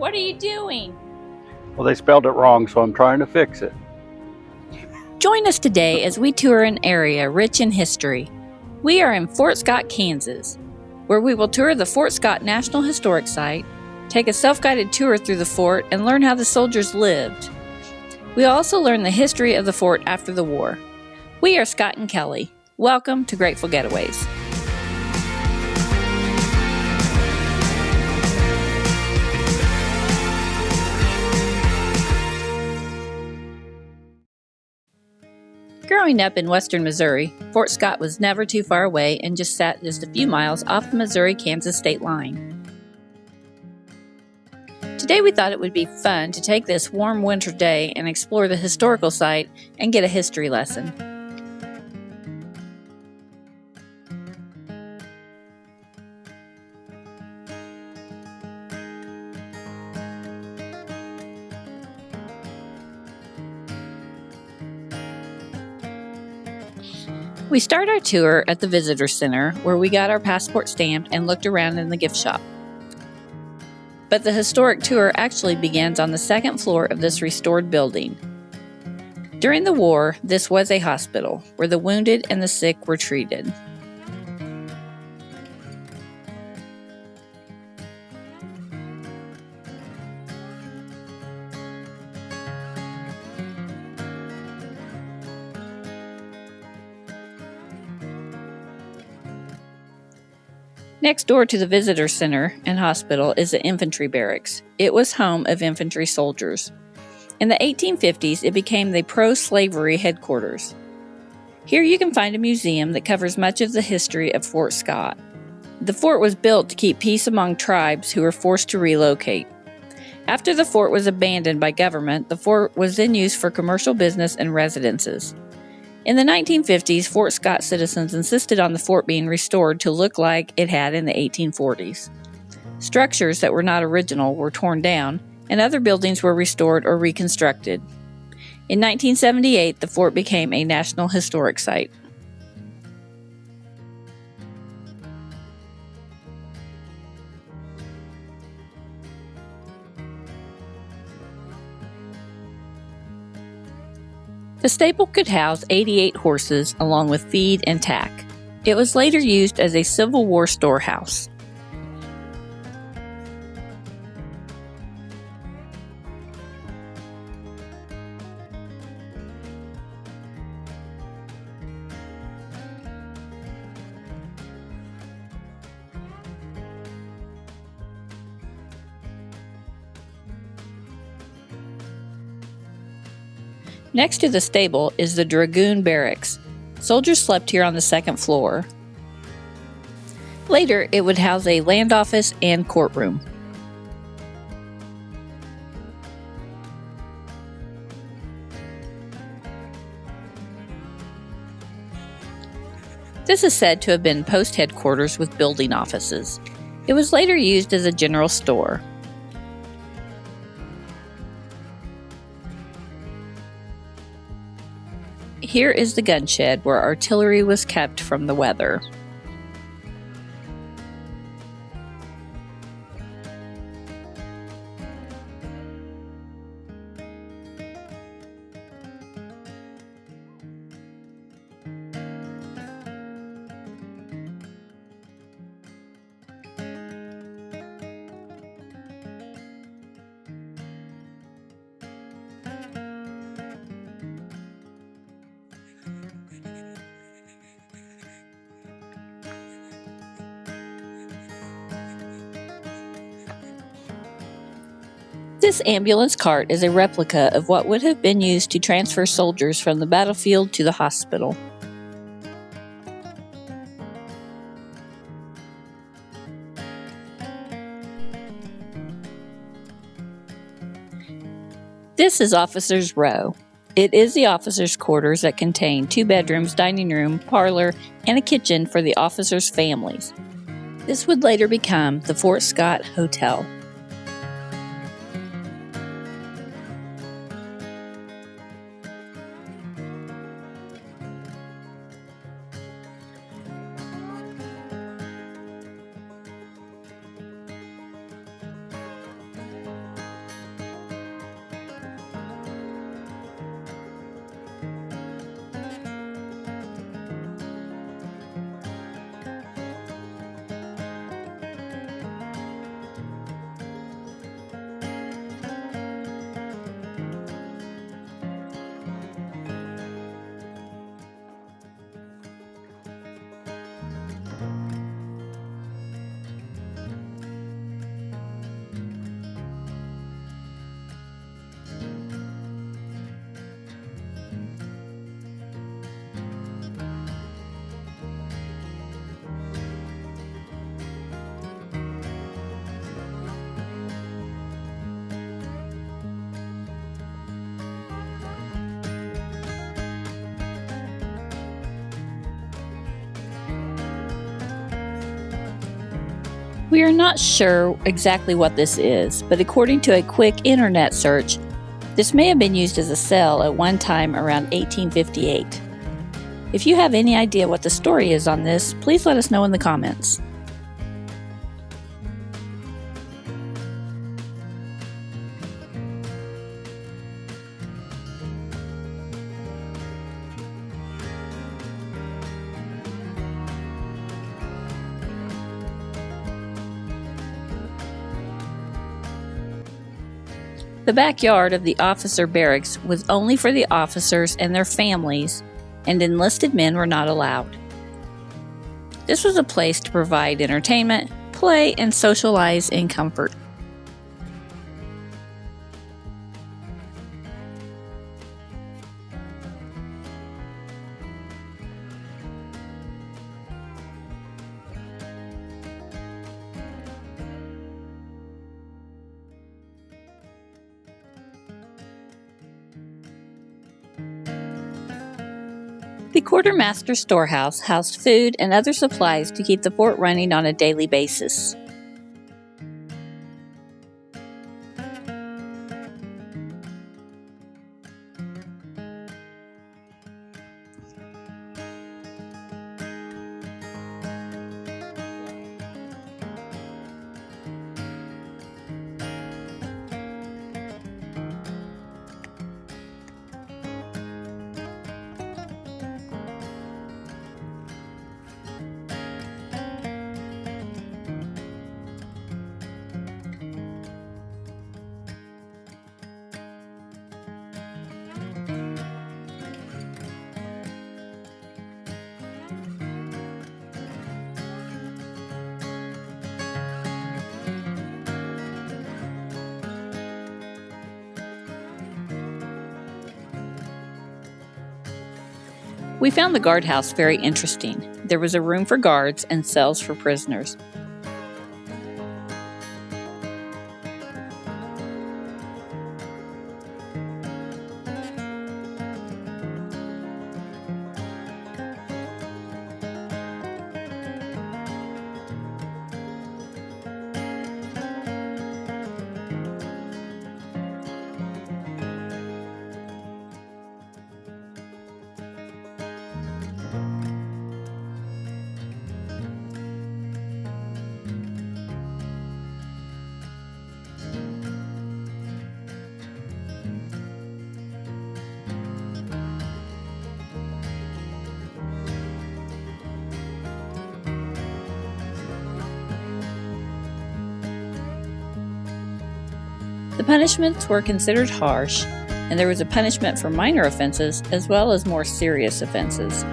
What are you doing? Well, they spelled it wrong, so I'm trying to fix it. Join us today as we tour an area rich in history. We are in Fort Scott, Kansas, where we will tour the Fort Scott National Historic Site, take a self-guided tour through the fort, and learn how the soldiers lived. We also learn the history of the fort after the war. We are Scot and Kelly. Welcome to Grateful Getaways. Growing up in western Missouri, Fort Scott was never too far away and sat just a few miles off the Missouri-Kansas state line. Today we thought it would be fun to take this warm winter day and explore the historical site and get a history lesson. We start our tour at the Visitor Center, where we got our passport stamped and looked around in the gift shop. But the historic tour actually begins on the second floor of this restored building. During the war, this was a hospital where the wounded and the sick were treated. Next door to the Visitor Center and hospital is the infantry barracks. It was home of infantry soldiers. In the 1850s, it became the pro-slavery headquarters. Here you can find a museum that covers much of the history of Fort Scott. The fort was built to keep peace among tribes who were forced to relocate. After the fort was abandoned by government, the fort was then used for commercial business and residences. In the 1950s, Fort Scott citizens insisted on the fort being restored to look like it had in the 1840s. Structures that were not original were torn down, and other buildings were restored or reconstructed. In 1978, the fort became a National Historic Site. The stable could house 88 horses along with feed and tack. It was later used as a Civil War storehouse. Next to the stable is the dragoon barracks. Soldiers slept here on the second floor. Later, it would house a land office and courtroom. This is said to have been post headquarters with building offices. It was later used as a general store. Here is the gun shed where artillery was kept from the weather. This ambulance cart is a replica of what would have been used to transfer soldiers from the battlefield to the hospital. This is Officers' Row. It is the officers' quarters that contain 2 bedrooms, dining room, parlor, and a kitchen for the officers' families. This would later become the Fort Scott Hotel. We are not sure exactly what this is, but according to a quick internet search, this may have been used as a cell at one time around 1858. If you have any idea what the story is on this, please let us know in the comments. The backyard of the officer barracks was only for the officers and their families, and enlisted men were not allowed. This was a place to provide entertainment, play, and socialize in comfort. The quartermaster's storehouse housed food and other supplies to keep the fort running on a daily basis. We found the guardhouse very interesting. There was a room for guards and cells for prisoners. The punishments were considered harsh, and there was a punishment for minor offenses as well as more serious offenses.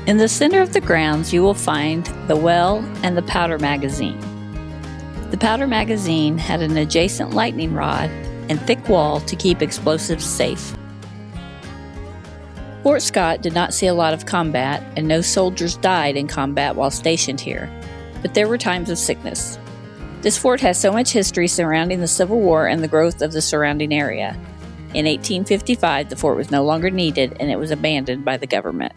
In the center of the grounds, you will find the well and the powder magazine. The powder magazine had an adjacent lightning rod and thick wall to keep explosives safe. Fort Scott did not see a lot of combat, and no soldiers died in combat while stationed here, but there were times of sickness. This fort has so much history surrounding the Civil War and the growth of the surrounding area. In 1855, the fort was no longer needed, and it was abandoned by the government.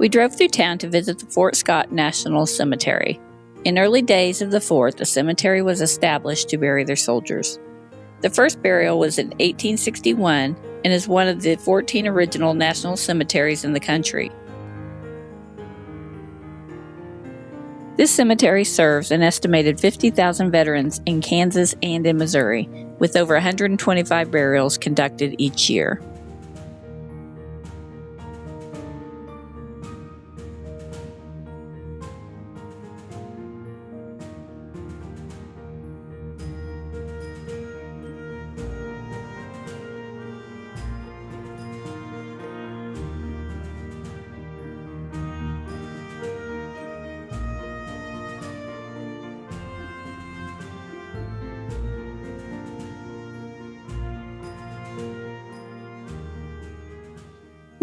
We drove through town to visit the Fort Scott National Cemetery. In early days of the fort, the cemetery was established to bury their soldiers. The first burial was in 1861 and is one of the 14 original national cemeteries in the country. This cemetery serves an estimated 50,000 veterans in Kansas and in Missouri, with over 125 burials conducted each year.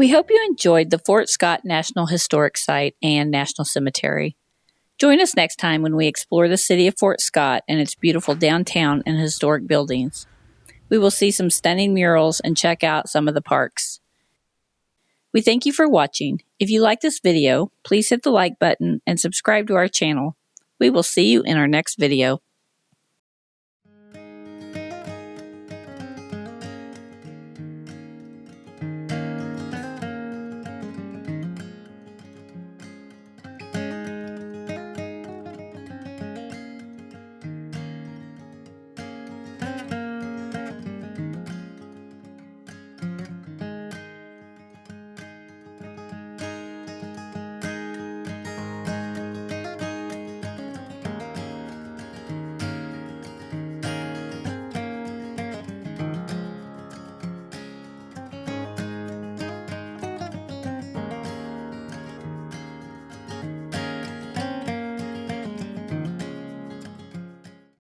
We hope you enjoyed the Fort Scott National Historic Site and National Cemetery. Join us next time when we explore the city of Fort Scott and its beautiful downtown and historic buildings. We will see some stunning murals and check out some of the parks. We thank you for watching. If you like this video, please hit the like button and subscribe to our channel. We will see you in our next video.